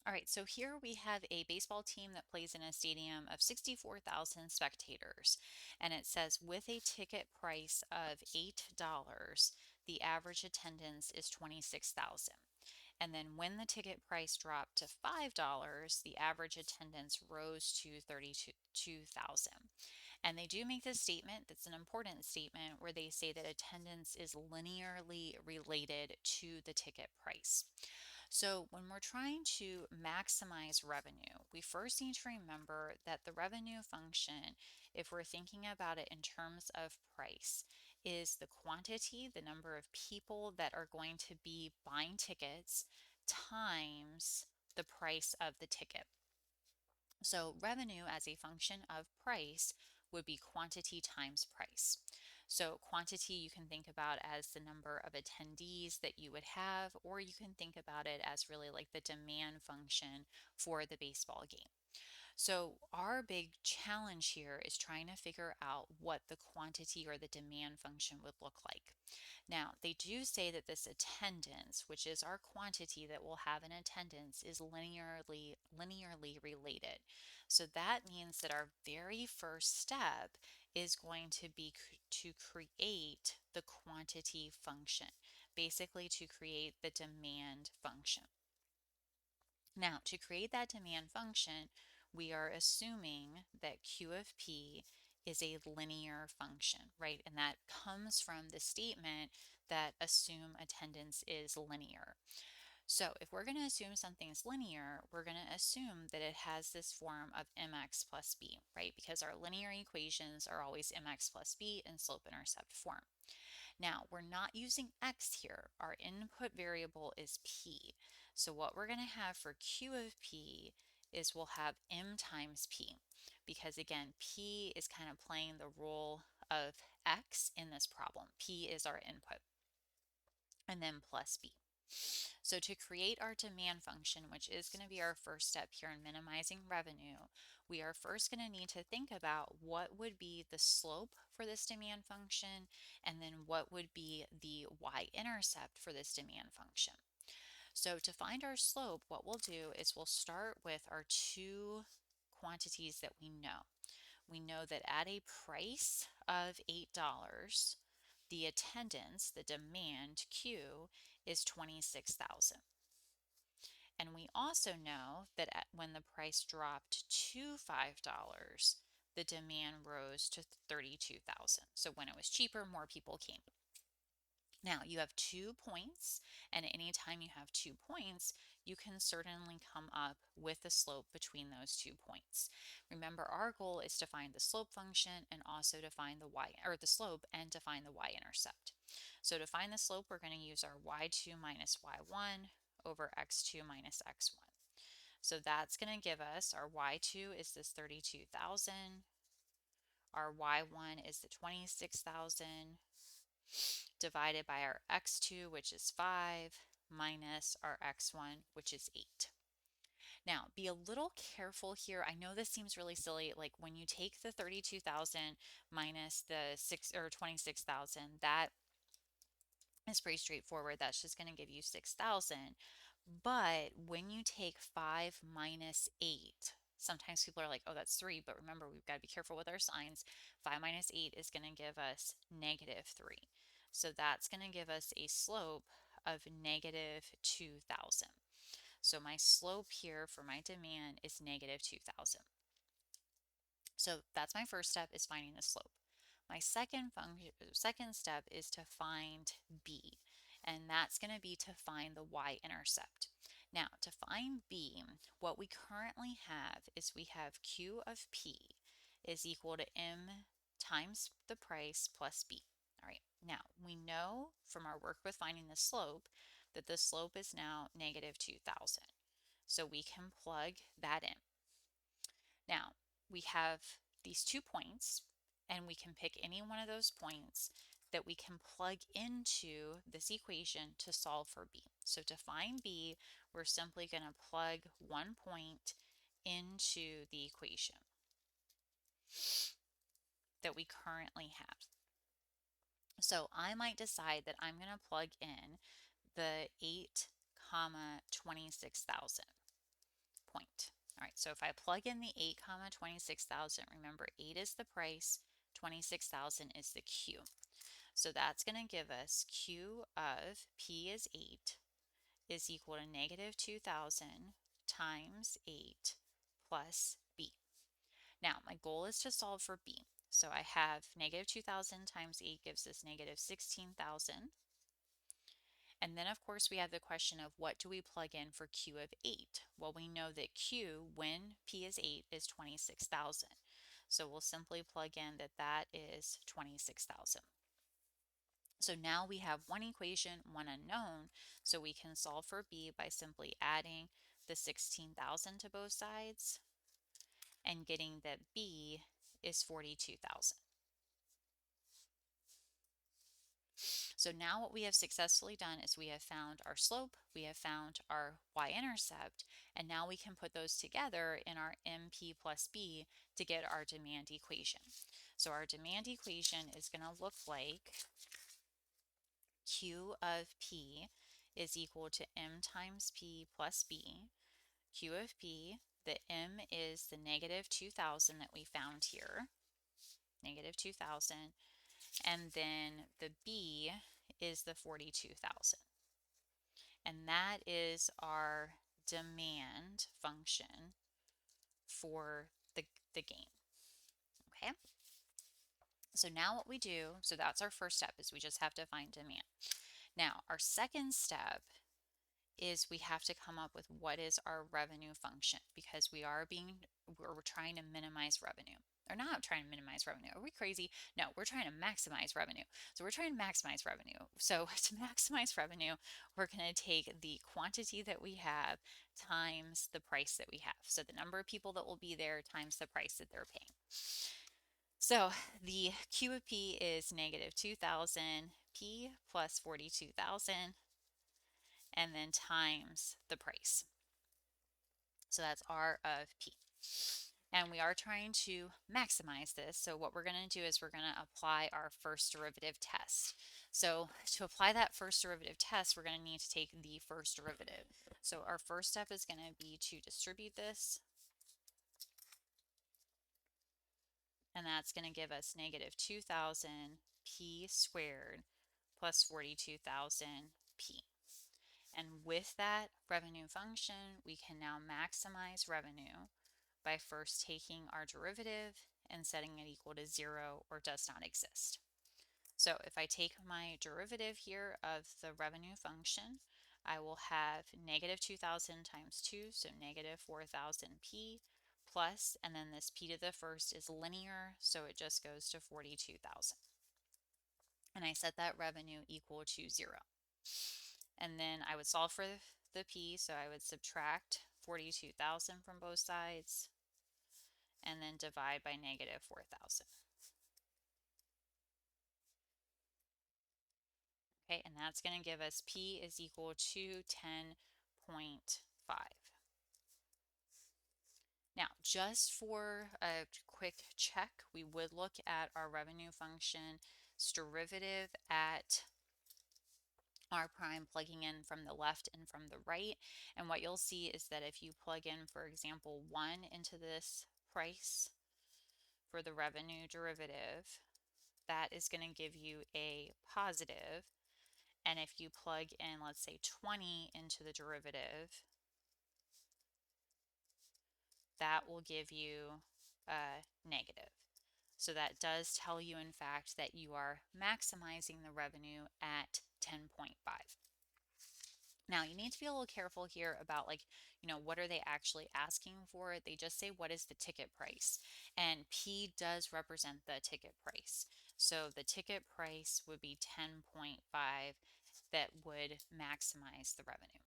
All right, so here we have a baseball team that plays in a stadium of 64,000 spectators. And it says with a ticket price of $8, the average attendance is 26,000. And then when the ticket price dropped to $5, the average attendance rose to 32,000. And they do make this statement that's an important statement where they say that attendance is linearly related to the ticket price. So when we're trying to maximize revenue, we first need to remember that the revenue function, if we're thinking about it in terms of price, is the quantity, the number of people that are going to be buying tickets times the price of the ticket. So revenue as a function of price would be quantity times price. So quantity you can think about as the number of attendees that you would have, or you can think about it as really like the demand function for the baseball game. So our big challenge here is trying to figure out what the quantity or the demand function would look like. Now, they do say that this attendance, which is our quantity that we'll have in attendance, is linearly related. So that means that our very first step is going to be to create the quantity function, basically to create the demand function. Now, to create that demand function, we are assuming that Q of P is a linear function, right? And that comes from the statement that assume attendance is linear. So if we're going to assume something's linear, we're going to assume that it has this form of mx plus b, right? Because our linear equations are always mx plus b in slope-intercept form. Now, we're not using x here. Our input variable is p. So what we're going to have for Q of p is we'll have m times p, because again, p is kind of playing the role of x in this problem. P is our input, and then plus b. So to create our demand function, which is going to be our first step here in minimizing revenue, we are first going to need to think about what would be the slope for this demand function, and then what would be the y-intercept for this demand function. So to find our slope, what we'll do is we'll start with our two quantities that we know. We know that at a price of $8, the attendance, the demand Q, is 26,000. And we also know that when the price dropped to $5, the demand rose to 32,000. So when it was cheaper, more people came. Now you have 2 points, and anytime you have 2 points, you can certainly come up with a slope between those 2 points. Remember, our goal is to find the slope function and also to find the y, or the slope, and to find the y-intercept. So to find the slope, we're going to use our y2 minus y1 over x2 minus x1. So that's going to give us our y2 is this 32,000, our y1 is the 26,000, divided by our x2, which is 5, minus our x1, which is 8. Now, be a little careful here. I know this seems really silly. Like when you take the 32,000 minus the 6 or 26,000, that is pretty straightforward. That's just going to give you 6,000. But when you take 5 minus 8, sometimes people are like, oh, that's 3. But remember, we've got to be careful with our signs. 5 minus 8 is going to give us negative 3. So that's going to give us a slope of negative 2,000. So my slope here for my demand is negative 2,000. So that's my first step, is finding the slope. My second step is to find b, and that's going to be to find the y-intercept. Now, to find b, what we currently have is we have Q of p is equal to m times the price plus b. All right, now we know from our work with finding the slope that the slope is now negative 2,000. So we can plug that in. Now, we have these 2 points, and we can pick any one of those points that we can plug into this equation to solve for b. So to find b, we're simply going to plug 1 point into the equation that we currently have. So I might decide that I'm going to plug in the 8 comma 26,000. So if I plug in the 8 comma 26,000, remember 8 is the price, 26,000 is the Q. So that's going to give us Q of P is 8 is equal to negative 2,000 times 8 plus B. Now my goal is to solve for B. So I have negative 2,000 times 8 gives us negative 16,000. And then of course we have the question of what do we plug in for Q of 8? Well, we know that Q, when P is 8, is 26,000. So we'll simply plug in that that is 26,000. So now we have one equation, one unknown, so we can solve for B by simply adding the 16,000 to both sides and getting that B is 42,000. So now what we have successfully done is we have found our slope, we have found our y-intercept, and now we can put those together in our MP plus B to get our demand equation. So our demand equation is going to look like Q of P is equal to M times P plus B. Q of P, the M is the negative 2,000 that we found here, negative 2,000, and then the B is the 42,000. And that is our demand function for the game. Okay? So now what we do, so that's our first step, is we just have to find demand. Now, our second step is we have to come up with what is our revenue function, because we're trying to minimize revenue. Or not trying to minimize revenue. Are we crazy? No, we're trying to maximize revenue. So we're trying to maximize revenue. So to maximize revenue, we're going to take the quantity that we have times the price that we have. So the number of people that will be there times the price that they're paying. So the Q of P is negative 2,000 P plus 42,000, and then times the price. So that's R of P. And we are trying to maximize this. So what we're going to do is we're going to apply our first derivative test. So to apply that first derivative test, we're going to need to take the first derivative. So our first step is going to be to distribute this. And that's going to give us negative 2,000 P squared plus 42,000 P. And with that revenue function, we can now maximize revenue by first taking our derivative and setting it equal to 0 or does not exist. So if I take my derivative here of the revenue function, I will have negative 2,000 times 2, so negative 4,000 P plus, and then this P to the first is linear, so it just goes to 42,000. And I set that revenue equal to 0. And then I would solve for the P, so I would subtract 42,000 from both sides and then divide by negative 4,000. Okay, and that's going to give us P is equal to 10.5. Now, just for a quick check, we would look at our revenue function's derivative at R prime, plugging in from the left and from the right. And what you'll see is that if you plug in, for example, 1 into this price for the revenue derivative, that is going to give you a positive. And if you plug in, let's say, 20 into the derivative, that will give you a negative. So that does tell you, in fact, that you are maximizing the revenue at 10.5. Now, you need to be a little careful here about, like, what are they actually asking for? They just say, what is the ticket price? And P does represent the ticket price. So the ticket price would be 10.5 that would maximize the revenue.